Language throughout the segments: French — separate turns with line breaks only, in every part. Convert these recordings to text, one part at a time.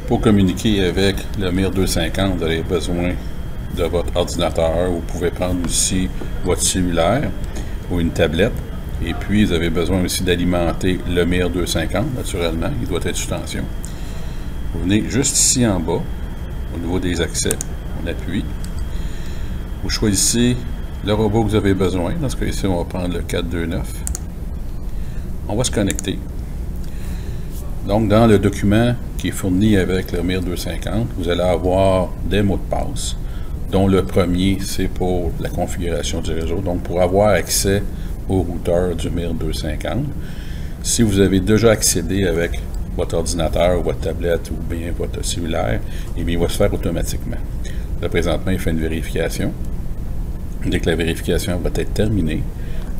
Pour communiquer avec le MIR 250, vous avez besoin de votre ordinateur. Vous pouvez prendre aussi votre cellulaire ou une tablette. Et puis, vous avez besoin aussi d'alimenter le MIR 250, naturellement. Il doit être sous tension. Vous venez juste ici en bas, au niveau des accès. On appuie. Vous choisissez le robot que vous avez besoin. Dans ce cas-ci, on va prendre le 429. On va se connecter. Donc, dans le document qui est fourni avec le MIR 250, vous allez avoir des mots de passe, dont le premier, c'est pour la configuration du réseau. Donc, pour avoir accès au routeur du MIR 250, si vous avez déjà accédé avec votre ordinateur, votre tablette ou bien votre cellulaire, eh bien, il va se faire automatiquement. Là, présentement, il fait une vérification. Dès que la vérification va être terminée,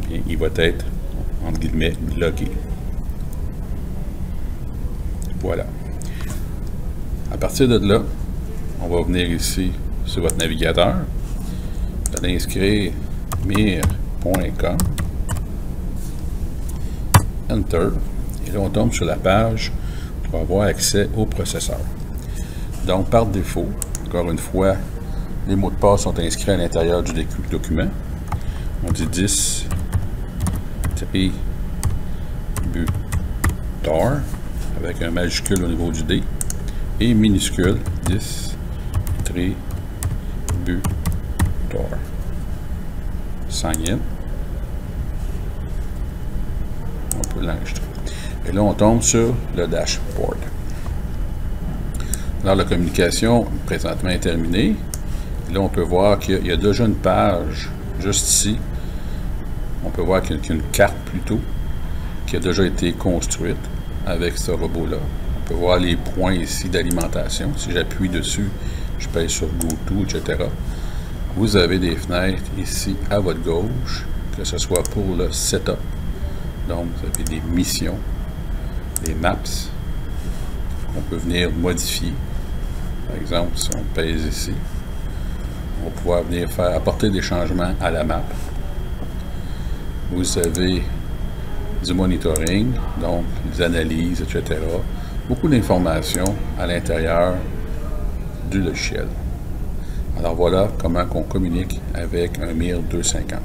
bien, il va être, entre guillemets, logué. Voilà. À partir de là, on va venir ici sur votre navigateur. Vous allez inscrire mir.com. Enter. Et là, on tombe sur la page pour avoir accès au processeur. Donc, par défaut, encore une fois, les mots de passe sont inscrits à l'intérieur du document. On dit 10 butor avec un majuscule au niveau du D et minuscule 10 butor. Sign in. On peut l'enregistrer. Et là, on tombe sur le dashboard. Alors, la communication présentement est terminée. Et là, on peut voir qu'il y a déjà une page juste ici. On peut voir qu'il y a une carte plutôt qui a déjà été construite avec ce robot-là. On peut voir les points ici d'alimentation. Si j'appuie dessus, je pèse sur GoTo, etc. Vous avez des fenêtres ici à votre gauche, que ce soit pour le setup. Donc, vous avez des missions, des maps qu'on peut venir modifier. Par exemple, si on pèse ici, on va pouvoir venir apporter des changements à la map. Vous avez du monitoring, donc des analyses, etc. Beaucoup d'informations à l'intérieur du logiciel. Alors voilà comment on communique avec un MIR 250.